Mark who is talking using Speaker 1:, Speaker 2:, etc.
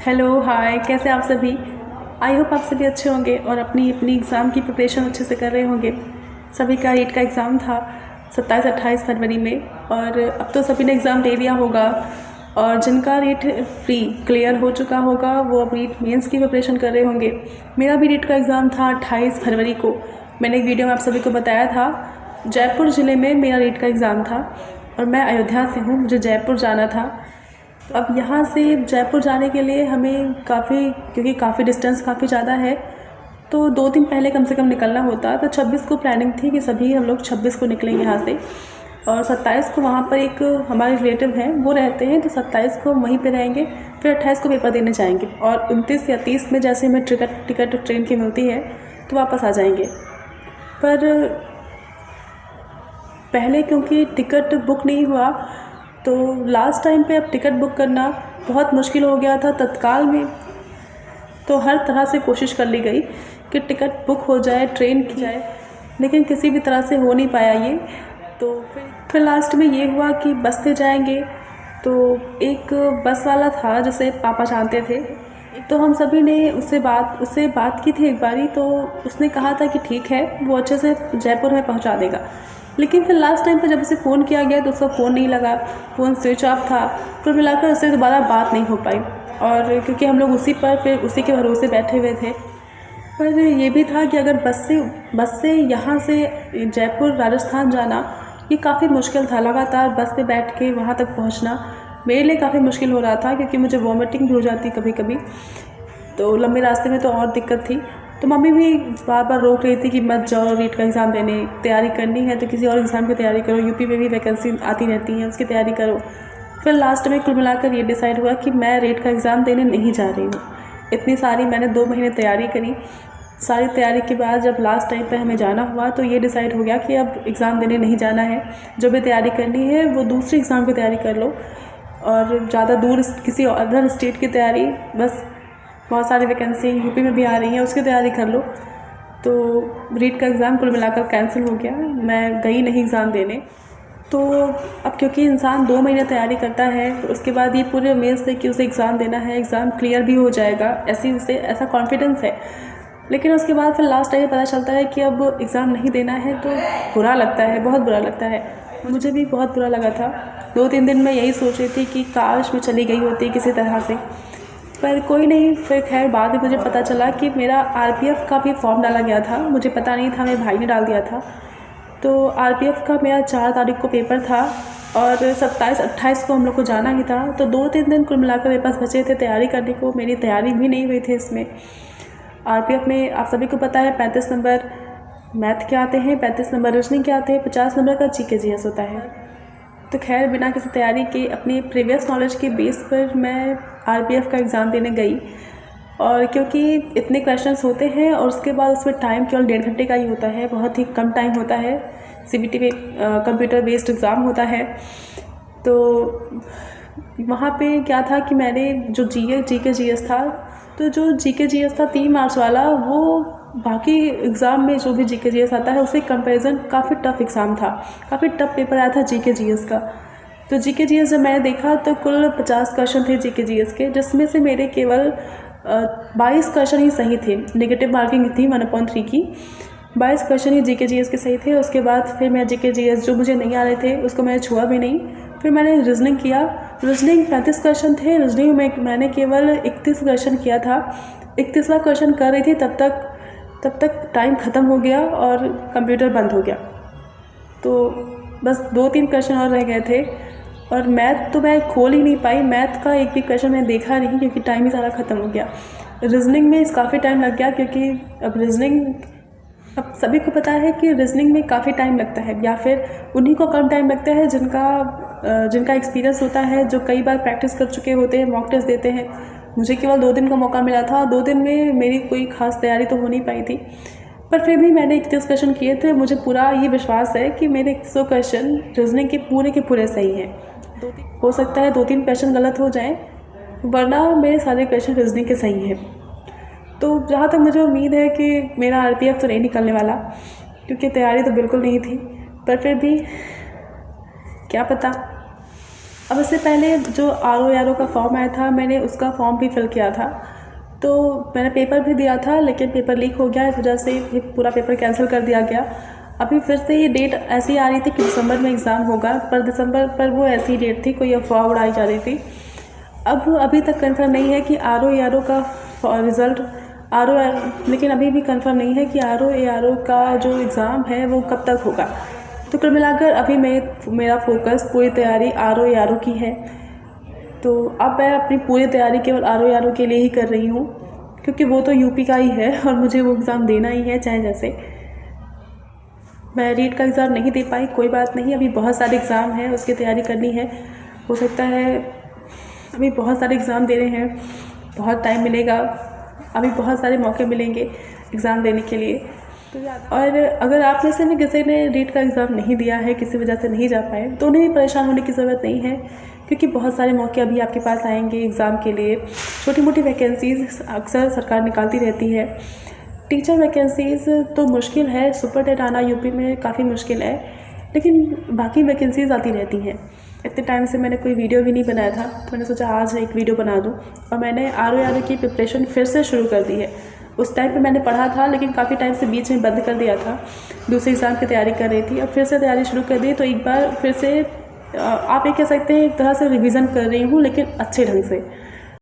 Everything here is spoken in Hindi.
Speaker 1: हेलो हाय, कैसे आप सभी। आई होप आप सभी अच्छे होंगे और अपनी अपनी एग्ज़ाम की प्रिपरेशन अच्छे से कर रहे होंगे। सभी का रीट का एग्ज़ाम था 27-28 फरवरी में और अब तो सभी ने एग्ज़ाम दे दिया होगा। और जिनका रीट प्री क्लियर हो चुका होगा वो अब रीट मेंस की प्रिपरेशन कर रहे होंगे। मेरा भी रीट का एग्ज़ाम था 28 फरवरी को। मैंने एक वीडियो में आप सभी को बताया था। जयपुर ज़िले में मेरा रीट का एग्ज़ाम था और मैं अयोध्या से हूँ, मुझे जयपुर जाना था। अब यहाँ से जयपुर जाने के लिए हमें क्योंकि काफ़ी डिस्टेंस काफ़ी ज़्यादा है, तो 2 दिन पहले कम से कम निकलना होता। तो 26 को प्लानिंग थी कि सभी हम लोग 26 को निकलेंगे यहाँ से और 27 को वहाँ पर एक हमारे रिलेटिव हैं वो रहते हैं, तो 27 को वहीं पे रहेंगे। फिर 28 को पेपर देने जाएंगे और 29 या 30 में जैसे हमें टिकट ट्रेन की मिलती है तो वापस आ जाएंगे। पर पहले क्योंकि टिकट बुक नहीं हुआ तो लास्ट टाइम पे अब टिकट बुक करना बहुत मुश्किल हो गया था तत्काल में। तो हर तरह से कोशिश कर ली गई कि टिकट बुक हो जाए, ट्रेन की जाए, लेकिन किसी भी तरह से हो नहीं पाया ये। तो फिर लास्ट में ये हुआ कि बस से जाएंगे। तो एक बस वाला था जिसे पापा जानते थे, तो हम सभी ने उससे बात की थी एक बारी। तो उसने कहा था कि ठीक है, वो अच्छे से जयपुर में पहुंचा देगा। लेकिन फिर लास्ट टाइम पर जब उसे फ़ोन किया गया तो उसका फ़ोन नहीं लगा, फ़ोन स्विच ऑफ था। कुल मिलाकर उससे दोबारा बात नहीं हो पाई और क्योंकि हम लोग उसी के भरोसे बैठे हुए थे। पर ये भी था कि अगर बस से यहाँ से जयपुर राजस्थान जाना ये काफ़ी मुश्किल था। लगातार बस पे बैठ के वहाँ तक पहुँचना मेरे लिए काफ़ी मुश्किल हो रहा था, क्योंकि मुझे वॉमिटिंग भी हो जाती कभी कभी। तो लंबे रास्ते में तो और दिक्कत थी। तो मम्मी भी बार बार रोक रही थी कि मत जाओ, रीट का एग्ज़ाम देने, तैयारी करनी है तो किसी और एग्ज़ाम की तैयारी करो, यूपी में भी वैकेंसी आती रहती है, उसकी तैयारी करो। फिर लास्ट में कुल मिलाकर ये डिसाइड हुआ कि मैं रीट का एग्ज़ाम देने नहीं जा रही हूँ। इतनी सारी मैंने 2 महीने तैयारी करी। सारी तैयारी के बाद जब लास्ट टाइम पर हमें जाना हुआ तो ये डिसाइड हो गया कि अब एग्ज़ाम देने नहीं जाना है। जो भी तैयारी करनी है वो दूसरे एग्ज़ाम की तैयारी कर लो और ज़्यादा दूर किसी अदर स्टेट की तैयारी, बस बहुत सारी वैकेंसी यूपी में भी आ रही हैं, उसकी तैयारी कर लो। तो रीट का एग्ज़ाम कुल मिलाकर कैंसिल हो गया, मैं गई नहीं एग्ज़ाम देने। तो अब क्योंकि इंसान 2 महीने तैयारी करता है तो उसके बाद ये पूरे उम्मीद से कि उसे एग्ज़ाम देना है, एग्ज़ाम क्लियर भी हो जाएगा, ऐसा कॉन्फिडेंस है। लेकिन उसके बाद फिर लास्ट टाइम पता चलता है कि अब एग्ज़ाम नहीं देना है तो बुरा लगता है, बहुत बुरा लगता है। मुझे भी बहुत बुरा लगा था। 2-3 दिन मैं यही सोच रही थी कि काश मैं चली गई होती किसी तरह से, पर कोई नहीं। फिर खैर बाद में मुझे पता चला कि मेरा आरपीएफ का भी फॉर्म डाला गया था, मुझे पता नहीं था, मेरे भाई ने डाल दिया था। तो आरपीएफ का मेरा 4 तारीख को पेपर था और 27-28 को हम लोग को जाना ही था। तो 2-3 दिन कुल मिलाकर मेरे पास बचे थे तैयारी करने को। मेरी तैयारी भी नहीं हुई थी इसमें। आरपीएफ में आप सभी को पता है 35 नंबर मैथ के आते हैं, 35 नंबर रीजनिंग के आते हैं, 50 नंबर का जीके जीएस होता है। तो खैर बिना किसी तैयारी के अपने प्रीवियस नॉलेज के बेस पर मैं आरपीएफ का एग्ज़ाम देने गई। और क्योंकि इतने क्वेश्चंस होते हैं और उसके बाद उसमें टाइम केवल 1.5 घंटे का ही होता है, बहुत ही कम टाइम होता है। सीबीटी में कंप्यूटर बेस्ड एग्ज़ाम होता है। तो वहाँ पे क्या था कि मैंने जो जीके जीएस था, तो जो जीके जीएस था 3 मार्क्स वाला, वो बाकी एग्ज़ाम में जो भी जीके जीएस आता है उससे कंपैरिजन काफ़ी टफ एग्ज़ाम था, काफ़ी टफ पेपर आया था जीके जीएस का। तो जीके जीएस जब मैंने देखा तो कुल 50 क्वेश्चन थे जीके जीएस के, जिसमें से मेरे केवल 22 क्वेश्चन ही सही थे। नेगेटिव मार्किंग थी 1/3 की। 22 क्वेश्चन ही जीके जीएस के सही थे। उसके बाद फिर मैं जीके जीएस जो मुझे नहीं आ रहे थे उसको मैंने छुआ भी नहीं। फिर मैंने रीजनिंग किया। रीजनिंग 35 क्वेश्चन थे, रीजनिंग में मैंने केवल 31 क्वेश्चन किया था। 31वां क्वेश्चन कर रही थी तब तक टाइम ख़त्म हो गया और कंप्यूटर बंद हो गया। तो बस 2-3 क्वेश्चन और रह गए थे और मैथ तो मैं खोल ही नहीं पाई। मैथ का एक भी क्वेश्चन मैंने देखा नहीं क्योंकि टाइम ही सारा ख़त्म हो गया। रीजनिंग में काफ़ी टाइम लग गया, क्योंकि अब सभी को पता है कि रीजनिंग में काफ़ी टाइम लगता है, या फिर उन्हीं को कम टाइम लगता है जिनका एक्सपीरियंस होता है, जो कई बार प्रैक्टिस कर चुके होते हैं, मॉक टेस्ट देते हैं। मुझे केवल 2 दिन का मौका मिला था, 2 दिन में मेरी कोई ख़ास तैयारी तो हो नहीं पाई थी। पर फिर भी मैंने 31 क्वेश्चन किए थे। मुझे पूरा ये विश्वास है कि मेरे 100 क्वेश्चन रीजनिंग के पूरे सही हैं। हो सकता है 2-3 क्वेश्चन गलत हो जाएं, वरना मेरे सारे क्वेश्चन रीजनिंग के सही हैं। तो जहाँ तक मुझे उम्मीद है कि मेरा आरपीएफ तो नहीं निकलने वाला, क्योंकि तैयारी तो बिल्कुल नहीं थी। पर फिर भी क्या पता। अब इससे पहले जो RO का फॉर्म आया था, मैंने उसका फॉर्म भी फिल किया था, तो मैंने पेपर भी दिया था, लेकिन पेपर लीक हो गया, इस वजह से पूरा पेपर कैंसिल कर दिया गया। अभी फिर से ये डेट ऐसी आ रही थी कि दिसंबर में एग्ज़ाम होगा, पर दिसंबर पर वो ऐसी डेट थी, कोई अफवाह उड़ाई जा रही थी। अब अभी तक कंफर्म नहीं है कि RO का रिज़ल्ट लेकिन अभी भी कंफर्म नहीं है कि RO का जो एग्ज़ाम है वो कब तक होगा। तो कुल मिलाकर अभी मेरा फोकस पूरी तैयारी RO की है। तो अब मैं अपनी पूरी तैयारी केवल RO के लिए ही कर रही हूँ, क्योंकि वो तो यूपी का ही है और मुझे वो एग्ज़ाम देना ही है चाहे जैसे। मैं रीट का एग्ज़ाम नहीं दे पाई, कोई बात नहीं, अभी बहुत सारे एग्ज़ाम हैं, उसकी तैयारी करनी है। हो सकता है अभी बहुत सारे एग्ज़ाम दे रहे हैं, बहुत टाइम मिलेगा, अभी बहुत सारे मौके मिलेंगे एग्ज़ाम देने के लिए। और अगर आप में से भी किसी ने रीट का एग्ज़ाम नहीं दिया है, किसी वजह से नहीं जा पाए, तो उन्हें भी परेशान होने की ज़रूरत नहीं है, क्योंकि बहुत सारे मौके अभी आपके पास आएंगे एग्ज़ाम के लिए। छोटी मोटी वैकेंसीज़ अक्सर सरकार निकालती रहती है। टीचर वैकेंसीज़ तो मुश्किल है, सुपर टेट आना यूपी में काफ़ी मुश्किल है, लेकिन बाकी वैकेंसीज़ आती रहती हैं। इतने टाइम से मैंने कोई वीडियो भी नहीं बनाया था, तो मैंने सोचा आज एक वीडियो बना दूं, और मैंने RO की प्रिपरेशन फिर से शुरू कर दी है। उस टाइम पे मैंने पढ़ा था, लेकिन काफ़ी टाइम से बीच में बंद कर दिया था, दूसरे एग्ज़ाम की तैयारी कर रही थी। अब फिर से तैयारी शुरू कर दी, तो एक बार फिर से आप ये कह सकते हैं एक तरह से रिवीज़न कर रही हूँ, लेकिन अच्छे ढंग से।